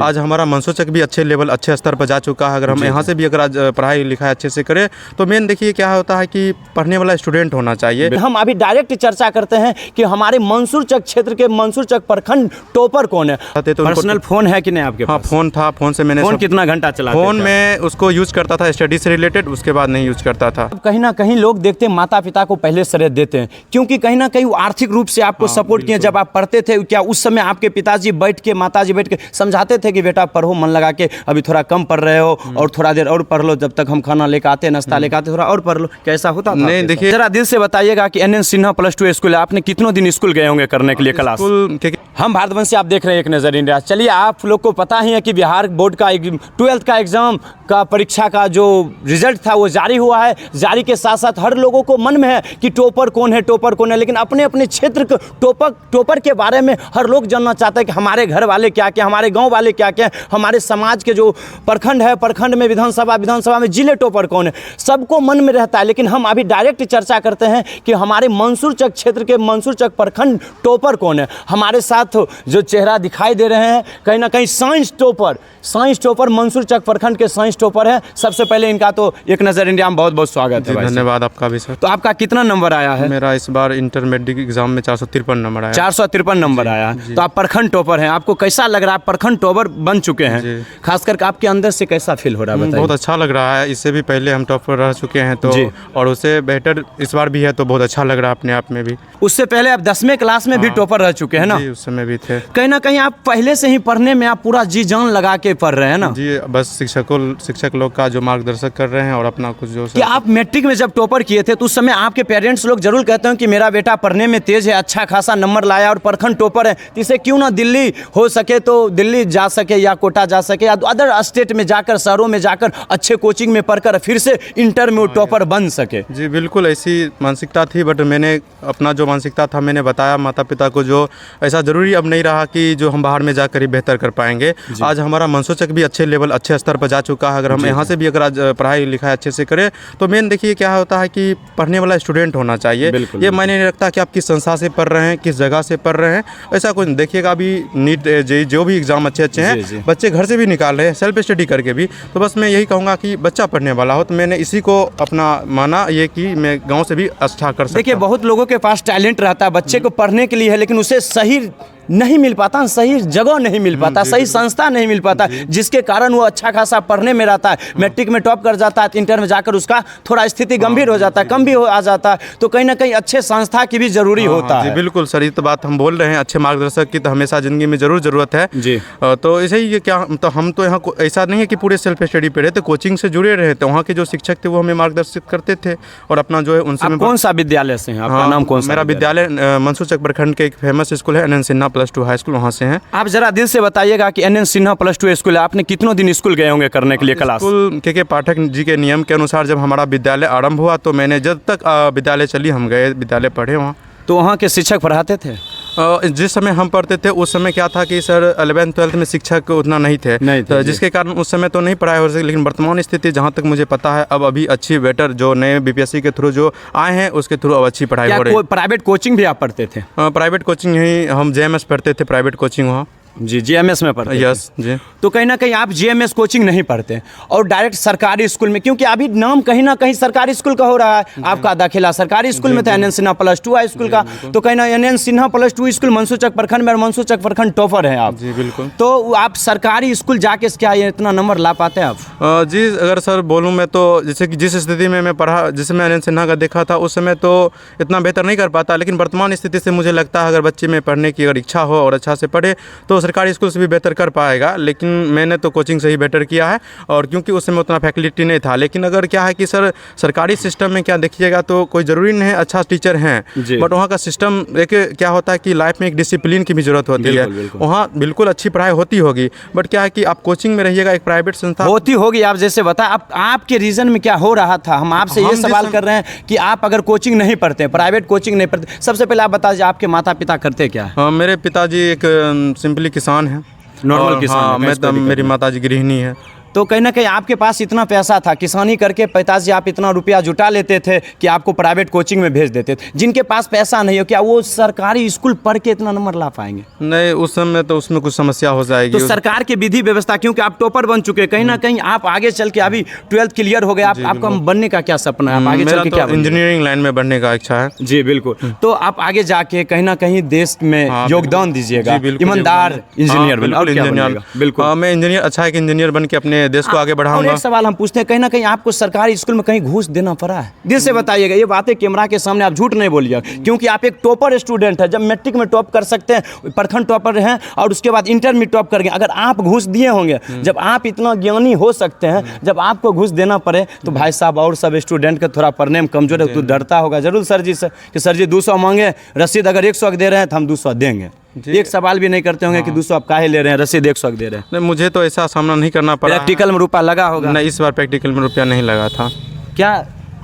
आज हमारा मनसूचक भी अच्छे लेवल अच्छे स्तर पर जा चुका है। अगर हम यहाँ से भी अगर आज पढ़ाई लिखाई अच्छे से करें तो मेन देखिए क्या होता है कि पढ़ने वाला स्टूडेंट होना चाहिए। हम अभी डायरेक्ट चर्चा करते हैं कि हमारे मंसूरचक क्षेत्र के मंसूरचक प्रखंड टॉपर कौन है। पर्सनल फोन है कि नहीं आपके हाँ पास? फोन था, फोन से मैंने फोन कितना घंटा चलाते थे? फोन में उसको यूज करता था स्टडी से रिलेटेड, उसके बाद नहीं यूज करता था। कहीं ना कहीं लोग देखते हैं माता पिता को पहले श्रेय देते हैं, क्योंकि कहीं ना कहीं वो आर्थिक रूप से आपको सपोर्ट किए। जब आप पढ़ते थे क्या उस समय आपके पिताजी बैठ के माताजी बैठ के समझाते थे कि बेटा पढ़ो, मन लगा के, अभी थोड़ा कम पढ़ रहे हो और थोड़ा देर और पढ़ लो, जब तक हम खाना लेकर आते नाश्ता लेकर आते थोड़ा और पढ़ लो, कैसा होता था? नहीं देखिए, जरा दिल से बताइएगा कि NN सिन्हा +2 स्कूल है, आपने कितनों दिन स्कूल गए होंगे करने के लिए क्लास? हम भारतवंश से आप देख रहे हैं एक नज़र इंडिया। चलिए, आप लोग को पता ही है कि बिहार बोर्ड का 12th का एग्जाम का परीक्षा का जो रिजल्ट था वो जारी हुआ है। जारी के साथ साथ हर लोगों को मन में है कि टॉपर कौन है, टॉपर कौन है, लेकिन अपने अपने क्षेत्र के टॉपर के बारे में हर लोग जानना चाहते हैं कि हमारे घर वाले क्या क्या, हमारे गांव वाले क्या क्या, हमारे समाज के जो प्रखंड है, प्रखंड में विधानसभा में जिले टॉपर कौन है, सबको मन में रहता है। लेकिन हम अभी डायरेक्ट चर्चा करते हैं कि हमारे मंसूरचक क्षेत्र के मंसूरचक प्रखंड टॉपर कौन है। हमारे साथ जो चेहरा दिखाई दे रहे हैं कहीं ना कहीं साइंस टॉपर मंसूरचक प्रखंड के साइंस टॉपर है। सबसे पहले इनका तो एक नज़र इंडिया में बहुत बहुत स्वागत है। धन्यवाद आपका भी सर। तो आपका कितना नंबर आया है? मेरा इस बार इंटरमीडिएट एग्जाम में 453 नंबर आया। 453 नंबर आया है। तो आप प्रखंड टॉपर हैं, आपको कैसा लग रहा है? प्रखंड टॉपर बन चुके हैं, खासकर आपके अंदर से कैसा फील हो रहा है? बहुत अच्छा लग रहा है। इससे भी पहले हम टॉपर रह चुके हैं तो, और उससे बेहतर इस बार भी है तो बहुत अच्छा लग रहा है अपने आप में भी। उससे पहले आप 10वें क्लास में भी टॉपर रह चुके हैं ना? जी, उस समय भी थे। कहीं ना कहीं आप पहले से ही पढ़ने में आप पूरा जी जान लगा के पढ़ रहे हैं ना? जी, बस शिक्षक लोग का जो मार्गदर्शक कर रहे हैं और अपना कुछ जो कि आप मैट्रिक में जब टॉपर किए थे तो उस समय आपके पेरेंट्स लोग जरूर कहते हैं कि मेरा बेटा पढ़ने में तेज है, अच्छा खासा नंबर लाया और प्रखंड टॉपर है, तो इसे क्यों ना दिल्ली हो सके तो दिल्ली जा सके या कोटा जा सके या अदर स्टेट में जाकर, शहरों में जाकर अच्छे कोचिंग में पढ़कर फिर से इंटर में टॉपर बन सके। जी बिल्कुल, ऐसी मानसिकता थी, बट मैंने अपना जो मानसिकता था मैंने बताया माता पिता को, जो ऐसा ज़रूरी अब नहीं रहा कि जो हम बाहर में जाकर ही बेहतर कर पाएंगे। आज हमारा मनसूचक भी अच्छे लेवल अच्छे स्तर पर जा चुका है। अगर हम यहाँ से भी अगर आज पढ़ाई लिखाई अच्छे से करें तो मेन देखिए क्या होता है कि पढ़ने वाला स्टूडेंट होना चाहिए। ये मायने नहीं रखता कि आप किस संस्था से पढ़ रहे हैं, किस जगह से पढ़ रहे हैं, ऐसा कुछ नहीं। देखिएगा अभी नीट जेईई जो भी एग्जाम अच्छे हैं बच्चे घर से भी निकाल रहे हैं, सेल्फ स्टडी करके भी। तो बस मैं यही कहूँगा कि बच्चा पढ़ने वाला हो, तो मैंने इसी को अपना माना ये कि मैं गाँव से भी अच्छा कर सकता। देखिए, बहुत लोगों के पास टैलेंट रहता है बच्चे को पढ़ने के लिए है, लेकिन उसे सही नहीं मिल पाता, सही जगह नहीं मिल पाता, सही संस्था नहीं मिल पाता, जिसके कारण वो अच्छा खासा पढ़ने में रहता है, मैट्रिक में टॉप कर जाता है, इंटर में जाकर उसका थोड़ा स्थिति गंभीर हो जाता है, कम भी आ जाता है। तो कहीं ना कहीं अच्छे संस्था की भी जरूरी होता है। बिल्कुल सर, ये तो बात हम बोल रहे हैं, अच्छे मार्गदर्शक की तो हमेशा जिंदगी में जरूर जरूरत है जी। तो ऐसे ही क्या, तो हम तो यहाँ ऐसा नहीं है कि पूरे सेल्फ स्टडी पे रहे थे, कोचिंग से जुड़े रहे थे। वहाँ के जो शिक्षक थे वो हमें मार्गदर्शित करते थे और अपना जो है उनसे। कौन सा विद्यालय से हैं? आपका नाम कौन सा? मेरा विद्यालय मंसूरचक प्रखंड के एक फेमस स्कूल है NN सिन्हा +2 हाई स्कूल, वहाँ से हैं। आप जरा दिल से बताइएगा कि NN सिन्हा +2 स्कूल है, आपने कितनों दिन स्कूल गए होंगे करने के लिए क्लास? स्कूल के पाठक जी के नियम के अनुसार जब हमारा विद्यालय आरंभ हुआ तो मैंने जब तक विद्यालय चली हम गए, विद्यालय पढ़े वहाँ। तो वहाँ के शिक्षक पढ़ाते थे? जिस समय हम पढ़ते थे उस समय क्या था कि सर 11th 12th में शिक्षक उतना नहीं थे, तो जिसके कारण उस समय तो नहीं पढ़ाई हो सके। लेकिन वर्तमान स्थिति जहाँ तक मुझे पता है अब अभी अच्छी बेटर जो नए BPSC के थ्रू जो आए हैं उसके थ्रू अब अच्छी पढ़ाई हो रही है। प्राइवेट कोचिंग भी आप पढ़ते थे? प्राइवेट कोचिंग यही हम JMS पढ़ते थे, प्राइवेट कोचिंग वहाँ। जी, GMS में पढ़ते? यस जी। तो कहीं ना कहीं आप GMS कोचिंग नहीं पढ़ते और डायरेक्ट सरकारी स्कूल में, क्योंकि अभी नाम कहीं ना कहीं सरकारी स्कूल का हो रहा है, आपका दाखिला सरकारी स्कूल में था NN सिन्हा +2 हाई स्कूल का, तो कहीं ना NN सिन्हा +2 स्कूल मंसूरचक प्रखंड में, मंसूरचक प्रखंड टॉपर हैं आप। जी बिल्कुल। तो आप सरकारी स्कूल जाके क्या ये इतना नंबर ला पाते हैं आप? जी, अगर सर बोलूँ मैं तो जैसे कि जिस स्थिति में मैं पढ़ा, जिस समय NN सिन्हा का देखा था उस समय तो इतना बेहतर नहीं कर पाता, लेकिन वर्तमान स्थिति से मुझे लगता है अगर बच्चे में पढ़ने की अगर इच्छा हो और अच्छा से पढ़े तो सरकारी स्कूल से भी बेहतर कर पाएगा। लेकिन मैंने तो कोचिंग से ही बेटर किया है, और क्योंकि उस समय उतना फैसिलिटी नहीं था। लेकिन अगर क्या है कि सर सरकारी सिस्टम में क्या देखिएगा तो कोई ज़रूरी नहीं है अच्छा टीचर हैं, बट वहाँ का सिस्टम एक क्या होता है कि लाइफ में एक डिसिप्लिन की भी ज़रूरत होती है। वहाँ बिल्कुल अच्छी पढ़ाई होती होगी, बट क्या है कि आप कोचिंग में रहिएगा, एक प्राइवेट संस्था होती होगी। आप जैसे बताया, आपके रीजन में क्या हो रहा था, हम आपसे ये सवाल कर रहे हैं कि आप अगर कोचिंग नहीं पढ़ते, प्राइवेट कोचिंग नहीं पढ़ते, सबसे पहले आप बता दीजिए आपके माता पिता करते क्या है? मेरे पिताजी एक सिंपली किसान हैं, नॉर्मल किसान। मेरी माताजी गृहिणी है। तो कहीं ना कहीं आपके पास इतना पैसा था, किसानी करके पिताजी आप इतना रुपया जुटा लेते थे कि आपको प्राइवेट कोचिंग में भेज देते थे। जिनके पास पैसा नहीं हो, क्या वो सरकारी स्कूल पढ़ के इतना नंबर ला पाएंगे? नहीं, उस समय तो उसमें कुछ समस्या हो जाएगी। तो सरकार की विधि व्यवस्था, क्योंकि आप टॉपर बन चुके, कहीं ना कहीं आप आगे चल के अभी 12th क्लियर हो गए, आपका बनने का क्या सपना है? आप आगे चल के क्या इंजीनियरिंग लाइन में बढ़ने का इच्छा है। जी बिल्कुल। तो आप आगे जाके कहीं ना कहीं देश में योगदान दीजिएगा, ईमानदार इंजीनियर इंजीनियर। बिल्कुल, मैं इंजीनियर, अच्छा एक इंजीनियर बन के अपने देश को आगे बढ़ाऊंगा। एक सवाल हम पूछते हैं, कहीं ना कहीं आपको सरकारी स्कूल में कहीं घूस देना पड़ा है? दिल से बताइएगा, ये बातें कैमरा के सामने आप झूठ नहीं बोलिएगा, क्योंकि आप एक टॉपर स्टूडेंट है। जब मैट्रिक में टॉप कर सकते हैं, प्रखंड टॉपर हैं, और उसके बाद इंटर में टॉप कर गए, अगर आप घूस दिए होंगे, जब आप इतना ज्ञानी हो सकते हैं, जब आपको घूस देना पड़े, तो भाई साहब और सब स्टूडेंट का थोड़ा पढ़ने में कमजोर है, तो डरता होगा जरूर सर जी से कि सर जी 200 मांगे, रसीद अगर 100 दे रहे हैं तो हम 200 देंगे। एक सवाल भी नहीं करते होंगे कि 200 आप काहे ले रहे हैं, रसीद 100 दे रहे हैं? नहीं, मुझे तो ऐसा सामना नहीं करना पड़ा। प्रैक्टिकल में रुपया लगा होगा? नहीं, इस बार प्रैक्टिकल में रुपया नहीं लगा था। क्या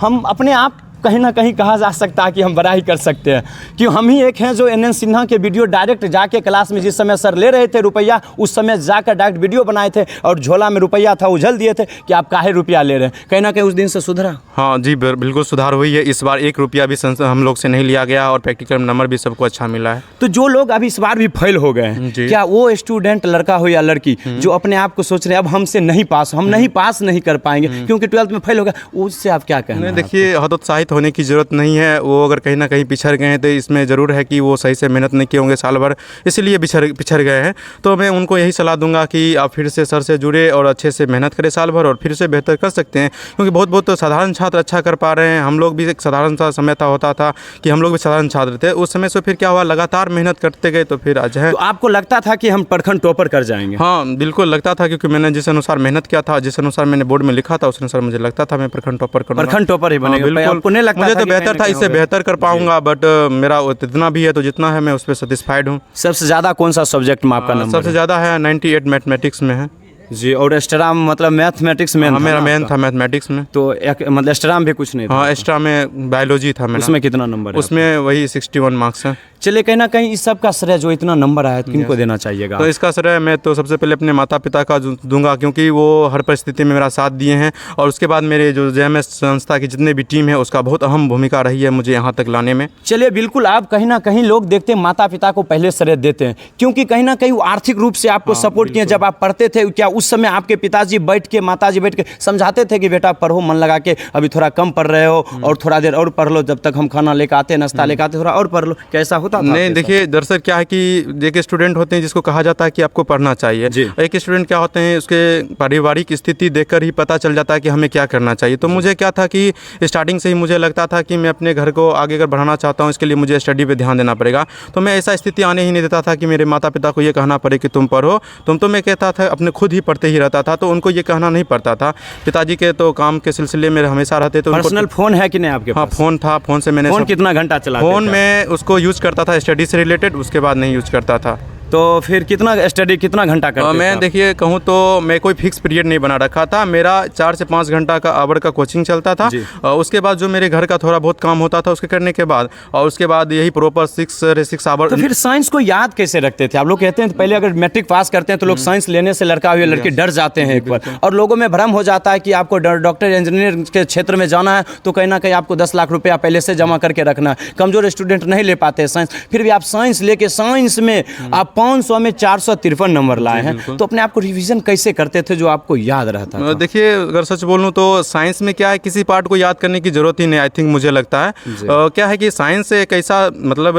हम अपने आप कहीं ना कहीं कहा जा सकता है कि हम बड़ा ही कर सकते हैं, कि हम ही एक हैं जो NN सिन्हा के वीडियो डायरेक्ट जाके क्लास में जिस समय सर ले रहे थे रुपया, उस समय जाकर डायरेक्ट वीडियो बनाए थे और झोला में रुपया था उछल दिए थे कि आप काहे रुपया ले रहे हैं। कहीं ना कहीं उस दिन से सुधरा? हाँ जी, बिल्कुल सुधार हुई है। इस बार 1 रुपया भी हम लोग से नहीं लिया गया और प्रैक्टिकल नंबर भी सबको अच्छा मिला है। तो जो लोग अभी इस बार भी फेल हो गए हैं, क्या वो स्टूडेंट, लड़का हो या लड़की, जो अपने आप को सोच रहे हैं अब हमसे नहीं पास, हम नहीं पास नहीं कर पाएंगे क्योंकि 12th में फेल हो गया, उससे आप क्या कहना है? देखिए, हतोत्साहित होने की जरूरत नहीं है। वो अगर कहीं ना कहीं पिछड़ गए हैं तो इसमें ज़रूर है कि वो सही से मेहनत नहीं किए होंगे साल भर, इसलिए पिछड़ गए हैं। तो मैं उनको यही सलाह दूंगा कि आप फिर से सर से जुड़े और अच्छे से मेहनत करें साल भर, और फिर से बेहतर कर सकते हैं। क्योंकि बहुत साधारण छात्र अच्छा कर पा रहे हैं। हम लोग भी एक साधारण सा समय होता था कि हम लोग भी साधारण छात्र थे। उस समय से फिर क्या हुआ, लगातार मेहनत करते गए तो फिर आज है। तो आपको लगता था कि हम प्रखंड टॉपर कर जाएंगे? हाँ, बिल्कुल लगता था, क्योंकि मैंने जिस अनुसार मेहनत किया था, जिस अनुसार मैंने बोर्ड में लिखा था, उस अनुसार मुझे लगता था मैं प्रखंड टॉपर करूँगा। प्रखंड टॉपर ही बनेगा? आपको नहीं लगता? मुझे तो बेहतर था, इससे बेहतर कर पाऊंगा, बट मेरा इतना भी है तो जितना है मैं उस पर सेटिस्फाइड हूँ। सबसे ज़्यादा कौन सा सब्जेक्ट में आपका नंबर? सबसे ज़्यादा है 98 मैथमेटिक्स में है जी। और एक्स्ट्रा मतलब मैथमेटिक्स में? मेरा मेन था मैथमेटिक्स में। तो मतलब एक्स्ट्रा में भी कुछ नहीं था? हाँ, एक्स्ट्रा में बायोलॉजी था मेरा। उसमें कितना नंबर है? उसमें वही 61 मार्क्स है। चलिए, कहीं ना कहीं इस सब का श्रेय जो इतना नंबर आया किनको देना चाहिएगा? तो इसका श्रेय मैं तो सबसे पहले अपने माता पिता का दूंगा, क्योंकि वो हर परिस्थिति में मेरा साथ दिए हैं। और उसके बाद मेरे जो JMS संस्था की जितने भी टीम है, उसका बहुत अहम भूमिका रही है मुझे यहाँ तक लाने में। चलिए, बिल्कुल। आप कहीं ना कहीं लोग देखते हैं माता पिता को पहले श्रेय देते हैं, क्योंकि कहीं ना कहीं वो आर्थिक रूप से आपको सपोर्ट किए। जब आप पढ़ते थे, क्या उस समय आपके पिताजी बैठ के, माताजी बैठ के समझाते थे कि बेटा पढ़ो, मन लगा के, अभी थोड़ा कम पढ़ रहे हो और थोड़ा देर और पढ़ लो, जब तक हम खाना लेकर आते, नाश्ता लेकर आते, थोड़ा और पढ़ लो? कैसा होता था? नहीं, देखिए, दरअसल क्या है कि एक स्टूडेंट होते हैं जिसको कहा जाता है कि आपको पढ़ना चाहिए। एक स्टूडेंट क्या होते हैं, उसके पारिवारिक स्थिति देखकर ही पता चल जाता है कि हमें क्या करना चाहिए। तो मुझे क्या था कि स्टार्टिंग से ही मुझे लगता था कि मैं अपने घर को आगे अगर बढ़ाना चाहता हूँ, इसके लिए मुझे स्टडी पे ध्यान देना पड़ेगा। तो मैं ऐसा स्थिति आने ही नहीं देता था कि मेरे माता पिता को ये कहना पड़े कि तुम पढ़ो। तो मैं कहता था, अपने खुद ही पढ़ते ही रहता था, तो उनको ये कहना नहीं पड़ता था। पिताजी के तो काम के सिलसिले में हमेशा रहते। तो पर्सनल फोन है कि नहीं आपके? हाँ, फोन था। फोन से मैंने कितना घंटा चला? फोन में उसको यूज़ करता था स्टडी से रिलेटेड, उसके बाद नहीं यूज़ करता था। तो फिर कितना स्टडी, कितना घंटा करते थे? मैं देखिए कहूँ तो मैं कोई फिक्स पीरियड नहीं बना रखा था। मेरा 4 से 5 घंटा का आवर का कोचिंग चलता था। उसके बाद जो मेरे घर का थोड़ा बहुत काम होता था उसके करने के बाद, और उसके बाद यही प्रॉपर 6 आवर। तो फिर साइंस को याद कैसे रखते थे आप लोग? कहते हैं पहले अगर मैट्रिक पास करते हैं तो लोग साइंस लेने से लड़का हो या लड़की डर जाते हैं एक बार, और लोगों में भ्रम हो जाता है कि आपको डॉक्टर इंजीनियर के क्षेत्र में जाना है तो कहीं ना कहीं आपको 10 लाख रुपया पहले से जमा करके रखना है। कमजोर स्टूडेंट नहीं ले पाते साइंस, फिर भी आप साइंस लेके साइंस में आप 500 में 453 नंबर लाए हैं। तो अपने आप को रिवीजन कैसे करते थे जो आपको याद रहता था? देखिए, अगर सच बोलूं तो साइंस में क्या है, किसी पार्ट को याद करने की जरूरत ही नहीं, आई थिंक मुझे लगता है। क्या है कि साइंस एक ऐसा मतलब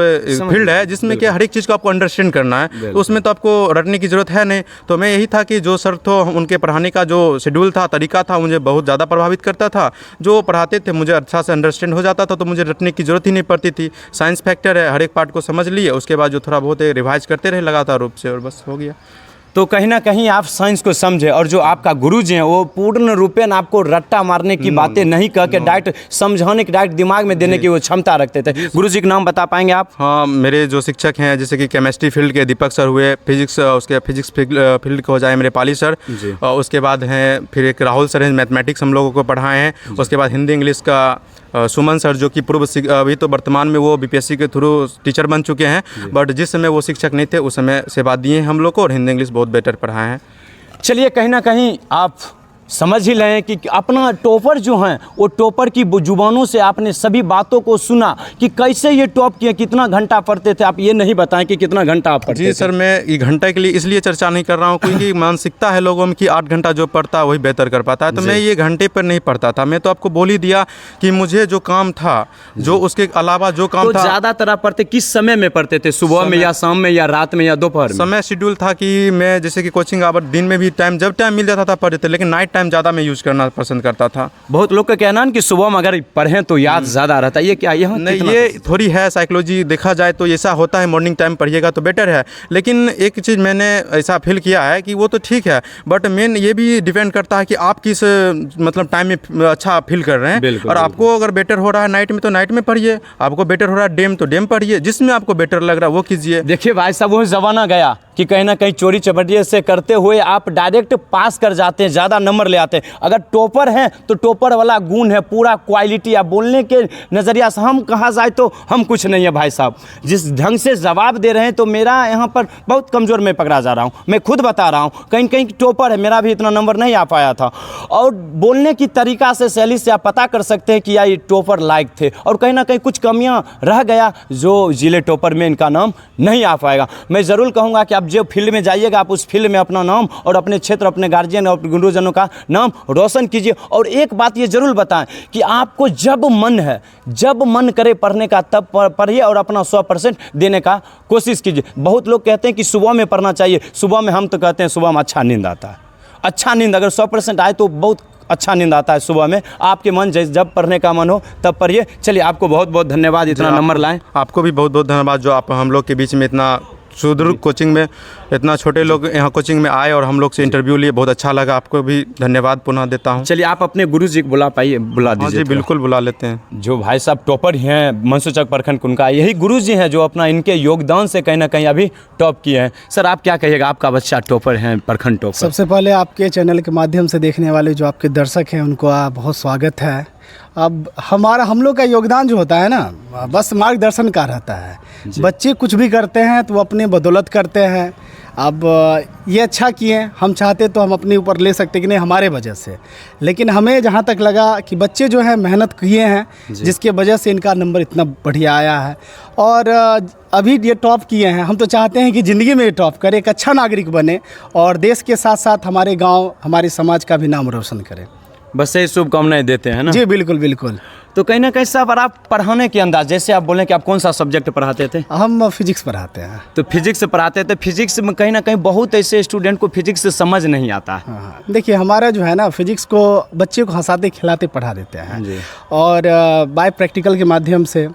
फील्ड है जिसमें क्या हर एक चीज़ को आपको अंडरस्टैंड करना है, तो उसमें तो आपको रटने की जरूरत है नहीं। तो मैं यही था कि जो सर तो उनके पढ़ाने का जो शेड्यूल था, तरीका था, मुझे बहुत ज़्यादा प्रभावित करता था। जो पढ़ाते थे मुझे अच्छा से अंडरस्टैंड हो जाता था, तो मुझे रटने की जरूरत ही नहीं पड़ती थी। साइंस फैक्टर है, हर एक पार्ट को समझ लिए, उसके बाद जो थोड़ा बहुत रिवाइज करते रहे लगातार रूप से, और बस हो गया। तो कहीं ना कहीं आप साइंस को समझे, और जो आपका गुरुजी हैं वो पूर्ण रूपेण आपको रट्टा मारने की बातें नहीं कह के डायरेक्ट समझाने की, डायरेक्ट दिमाग में देने की वो क्षमता रखते थे। गुरुजी का नाम बता पाएंगे आप? हाँ, मेरे जो शिक्षक हैं, जैसे कि केमिस्ट्री फील्ड के दीपक सर हुए, फिजिक्स फील्ड के हो जाए मेरे पाली सर, और उसके बाद हैं फिर एक राहुल सर हैं, मैथमेटिक्स हम लोगों को पढ़ाए हैं। उसके बाद हिंदी इंग्लिश का सुमन सर, जो कि अभी तो वर्तमान में वो BPSC के थ्रू टीचर बन चुके हैं, बट जिस समय वो शिक्षक नहीं थे उस समय सेवा दिए हैं हम लोग को, और हिंदी इंग्लिश बहुत बेटर पढ़ाए हैं। चलिए, कहीं ना कहीं आप समझ ही रहे हैं कि अपना टॉपर जो हैं वो टॉपर की जुबानों से आपने सभी बातों को सुना कि कैसे ये टॉप किए, कितना घंटा पढ़ते थे। आप ये नहीं बताएं कि कितना घंटा आप पढ़ते थे। जी सर, मैं ये घंटे के लिए इसलिए चर्चा नहीं कर रहा हूँ क्योंकि मानसिकता है लोगों में कि 8 घंटा जो पढ़ता है वही बेहतर कर पाता है, तो मैं ये घंटे पर नहीं पढ़ता था। मैं तो आपको बोल ही दिया कि मुझे जो काम था, जो उसके अलावा जो काम था। ज़्यादातर आप पढ़ते किस समय में पढ़ते थे, सुबह में या शाम में या रात में या दोपहर में? समय शेड्यूल था कि मैं जैसे कि कोचिंग आवर दिन में भी टाइम जब टाइम मिल जाता था पढ़ते थे, लेकिन नाइट टाइम ज़्यादा मैं यूज़ करना पसंद करता था। बहुत लोग का कहना है कि सुबह में अगर पढ़ें तो याद ज़्यादा रहता है, ये क्या यहाँ नहीं, ये थोड़ी है साइकोलॉजी, देखा जाए तो ऐसा होता है, मॉर्निंग टाइम पढ़िएगा तो बेटर है। लेकिन एक चीज़ मैंने ऐसा फील किया है कि वो तो ठीक है, बट मेन ये भी डिपेंड करता है कि आप किस मतलब टाइम में अच्छा फील कर रहे हैं। और आपको अगर बेटर हो रहा है नाइट में तो नाइट में पढ़िए, आपको बेटर हो रहा है डेम तो डेम पढ़िए, जिसमें आपको बेटर लग रहा है वो कीजिए। देखिए भाई साहब, वो ज़माना गया कि कहीं ना कहीं चोरी चपटिया से करते हुए आप डायरेक्ट पास कर जाते हैं, ज़्यादा नंबर ले आते हैं। अगर टॉपर हैं तो टॉपर वाला गुण है, पूरा क्वालिटी। आप बोलने के नज़रिया से हम कहा जाए तो हम कुछ नहीं है भाई साहब। जिस ढंग से जवाब दे रहे हैं तो मेरा यहाँ पर बहुत कमज़ोर मैं पकड़ा जा रहा हूँ, मैं खुद बता रहा हूँ। कहीं कहीं टॉपर है, मेरा भी इतना नंबर नहीं आ पाया था। और बोलने की तरीका से, शैली से आप पता कर सकते हैं कि ये टॉपर लायक थे, और कहीं ना कहीं कुछ कमियाँ रह गया जो जिले टॉपर में इनका नाम नहीं आ पाएगा। मैं ज़रूर कहूँगा कि आप जो फील्ड में जाइएगा, आप उस फील्ड में अपना नाम और अपने क्षेत्र, अपने गार्जियन और गुरुजनों का नाम रोशन कीजिए। और एक बात ये ज़रूर बताएं कि आपको जब मन है, जब मन करे पढ़ने का तब पढ़िए और अपना 100% देने का कोशिश कीजिए। बहुत लोग कहते हैं कि सुबह में पढ़ना चाहिए, सुबह में हम तो कहते हैं सुबह में अच्छा नींद आता है। अच्छा नींद अगर 100% आए तो बहुत अच्छा नींद आता है सुबह में। आपके मन जब पढ़ने का मन हो तब पढ़िए। चलिए, आपको बहुत बहुत धन्यवाद इतना नंबर लाएं। आपको भी बहुत बहुत धन्यवाद जो आप हम लोग के बीच में इतना सुदूर कोचिंग में इतना छोटे लोग यहाँ कोचिंग में आए और हम लोग से इंटरव्यू लिए, बहुत अच्छा लगा। आपको भी धन्यवाद पुनः देता हूँ। चलिए, आप अपने गुरु जी को बुला दीजिए। जी बिल्कुल बुला लेते हैं। जो भाई साहब टॉपर हैं मनसूचक प्रखंड उनका यही गुरु जी हैं जो अपना इनके योगदान से कहीं ना कहीं अभी टॉप किए हैं। सर, आप क्या कहिएगा, आपका बच्चा टॉपर हैं, प्रखंड टॉपर? सबसे पहले आपके चैनल के माध्यम से देखने वाले जो आपके दर्शक हैं उनको बहुत स्वागत है। अब हम लोग का योगदान जो होता है ना, बस मार्गदर्शन का रहता है। बच्चे कुछ भी करते हैं तो वो अपने बदौलत करते हैं। अब ये अच्छा किए, हम चाहते तो हम अपने ऊपर ले सकते कि नहीं हमारे वजह से, लेकिन हमें जहाँ तक लगा कि बच्चे जो है मेहनत किए हैं जिसके वजह से इनका नंबर इतना बढ़िया आया है और अभी ये टॉप किए हैं। हम तो चाहते हैं कि ज़िंदगी में ये टॉप करे, एक अच्छा नागरिक बने और देश के साथ साथ हमारे गाँव, हमारे समाज का भी नाम रोशन करें। बस यही शुभकामनाएं देते हैं ना? जी बिल्कुल बिल्कुल। तो कहीं ना कहीं साहब, आप पढ़ाने के अंदाज, जैसे आप बोलें कि आप कौन सा सब्जेक्ट पढ़ाते थे? हम फिजिक्स पढ़ाते हैं। तो फिजिक्स पढ़ाते थे। फिजिक्स में कहीं ना कहीं बहुत ऐसे स्टूडेंट को फिजिक्स समझ नहीं आता है। हाँ, देखिए हमारा जो है ना, फिजिक्स को बच्चे को हंसाते खिलाते पढ़ा देते हैं और बाय प्रैक्टिकल के माध्यम से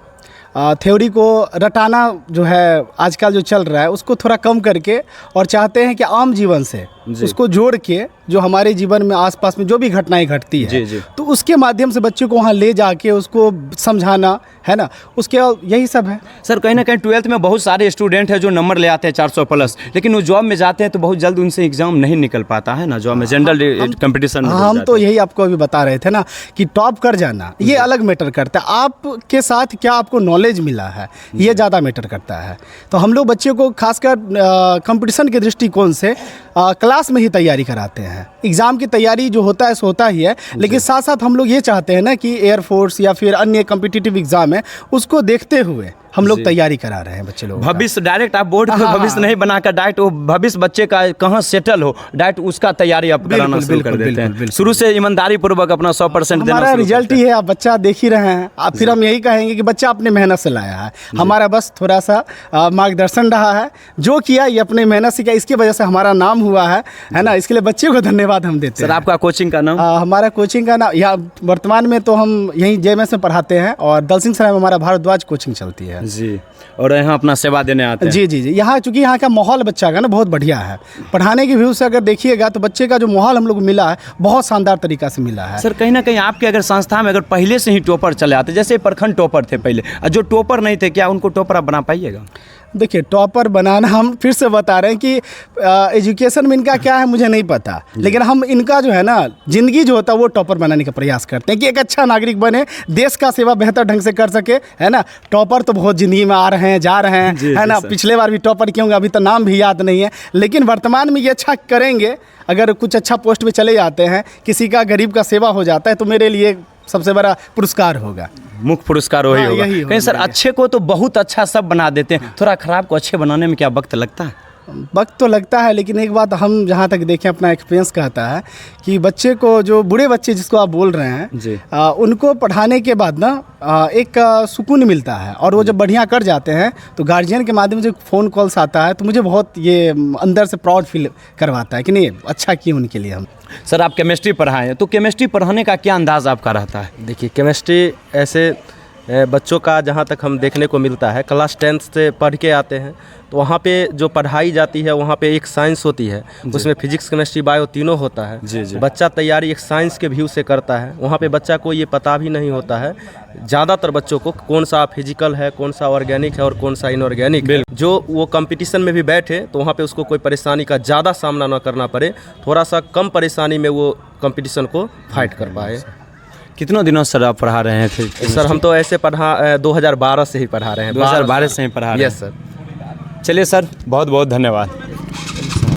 थ्योरी को रटाना जो है आजकल जो चल रहा है उसको थोड़ा कम करके, और चाहते हैं कि आम जीवन से उसको जोड़ के जो हमारे जीवन में आसपास में जो भी घटनाएं घटती है तो उसके माध्यम से बच्चे को वहाँ ले जाके उसको समझाना है ना, उसके यही सब है। सर, कहीं ना कहीं 12th में बहुत सारे स्टूडेंट हैं जो नंबर ले आते हैं 400 प्लस, लेकिन वो जॉब में जाते हैं तो बहुत जल्द उनसे एग्जाम नहीं निकल पाता है ना, जॉब में जनरल कंपटीशन में। हम तो यही आपको अभी बता रहे थे ना कि टॉप कर जाना ये अलग मैटर करता है, आपके साथ क्या आपको नॉलेज मिला है ये ज़्यादा मैटर करता है। तो हम लोग बच्चे को खासकर कंपटीशन के दृष्टिकोण से क्लास में ही तैयारी कराते हैं। एग्ज़ाम की तैयारी जो होता है सो होता ही है, लेकिन साथ साथ हम लोग ये चाहते हैं ना कि एयरफोर्स या फिर अन्य कॉम्पिटिटिव एग्ज़ाम है उसको देखते हुए हम लोग तैयारी करा रहे हैं बच्चे लोग। भविष्य डायरेक्ट आप बोर्ड को भविष्य नहीं बनाकर डायरेक्ट वो भविष्य बच्चे का कहाँ सेटल हो, डायरेक्ट उसका तैयारी आप कराना शुरू कर देते हैं। शुरू से ईमानदारी पूर्वक अपना 100% देना। हमारा रिजल्ट ही है, आप बच्चा देख ही रहे हैं। आप फिर हम यही कहेंगे कि बच्चा अपने मेहनत से लाया है, हमारा बस थोड़ा सा मार्गदर्शन रहा है। जो किया ये अपने मेहनत से किया, इसकी वजह से हमारा नाम हुआ है ना। इसके लिए बच्चे को धन्यवाद हम देते हैं। सर, आपका कोचिंग का नाम? हमारा कोचिंग का नाम यहाँ वर्तमान में तो हम यहीं JMS में पढ़ाते हैं और दलसिंह सराय में हमारा भारद्वाज कोचिंग चलती है जी, और यहाँ अपना सेवा देने आते हैं। जी जी जी। यहाँ चूँकि यहाँ का माहौल बच्चा का ना बहुत बढ़िया है, पढ़ाने के व्यू से अगर देखिएगा तो बच्चे का जो माहौल हम लोग मिला है बहुत शानदार तरीका से मिला है। सर, कहीं ना कहीं आपके अगर संस्था में अगर पहले से ही टॉपर चले आते, जैसे प्रखंड टॉपर थे पहले, जो टॉपर नहीं थे, क्या उनको टॉपर आप बना पाइएगा? देखिए टॉपर बनाना, हम फिर से बता रहे हैं कि एजुकेशन में इनका क्या है मुझे नहीं पता, लेकिन हम इनका जो है ना ज़िंदगी जो होता है वो टॉपर बनाने का प्रयास करते हैं कि एक अच्छा नागरिक बने, देश का सेवा बेहतर ढंग से कर सके, है ना। टॉपर तो बहुत ज़िंदगी में आ रहे हैं, जा रहे हैं, है ना। पिछले बार भी टॉपर किए होंगे, अभी तो नाम भी याद नहीं है, लेकिन वर्तमान में ये अच्छा करेंगे। अगर कुछ अच्छा पोस्ट पे चले जाते हैं, किसी का गरीब का सेवा हो जाता है, तो मेरे लिए सबसे बड़ा पुरस्कार होगा, मुख्य पुरस्कार वही हाँ, होगा। यही होगा कहीं सर मेरे लिए। अच्छे को तो बहुत अच्छा सब बना देते हैं, थोड़ा खराब को अच्छे बनाने में क्या वक्त लगता है? वक्त तो लगता है, लेकिन एक बात हम जहाँ तक देखें, अपना एक्सपीरियंस कहता है कि बच्चे को, जो बूढ़े बच्चे जिसको आप बोल रहे जी। हैं, उनको पढ़ाने के बाद ना एक सुकून मिलता है, और वो जब बढ़िया कर जाते हैं तो गार्जियन के माध्यम से फ़ोन कॉल्स आता है, तो मुझे बहुत ये अंदर से प्राउड फील करवाता है कि नहीं अच्छा किए उनके लिए हम। सर आप केमिस्ट्री पढ़ाए हैं, तो केमिस्ट्री पढ़ाने का क्या अंदाज़ आपका रहता है? देखिए केमिस्ट्री ऐसे बच्चों का जहाँ तक हम देखने को मिलता है, क्लास 10th से पढ़ के आते हैं, तो वहाँ पे जो पढ़ाई जाती है वहाँ पे एक साइंस होती है, उसमें फिजिक्स केमिस्ट्री बायो तीनों होता है। जी, जी। बच्चा तैयारी एक साइंस के व्यू से करता है, वहाँ पे बच्चा को ये पता भी नहीं होता है ज़्यादातर बच्चों को कौन सा फिजिकल है, कौन सा ऑर्गेनिक है और कौन सा इनऑर्गेनिक है। जो वो कंपटीशन में भी बैठे तो वहाँ पे उसको कोई परेशानी का ज़्यादा सामना ना करना पड़े, थोड़ा सा कम परेशानी में वो कंपटीशन को फाइट कर पाए। कितनों दिनों सर आप पढ़ा रहे थे? सर हम तो ऐसे 2012 से ही पढ़ा रहे हैं। 2012 से ही पढ़ा रहे हैं। Yes sir. चलिए सर, बहुत बहुत धन्यवाद।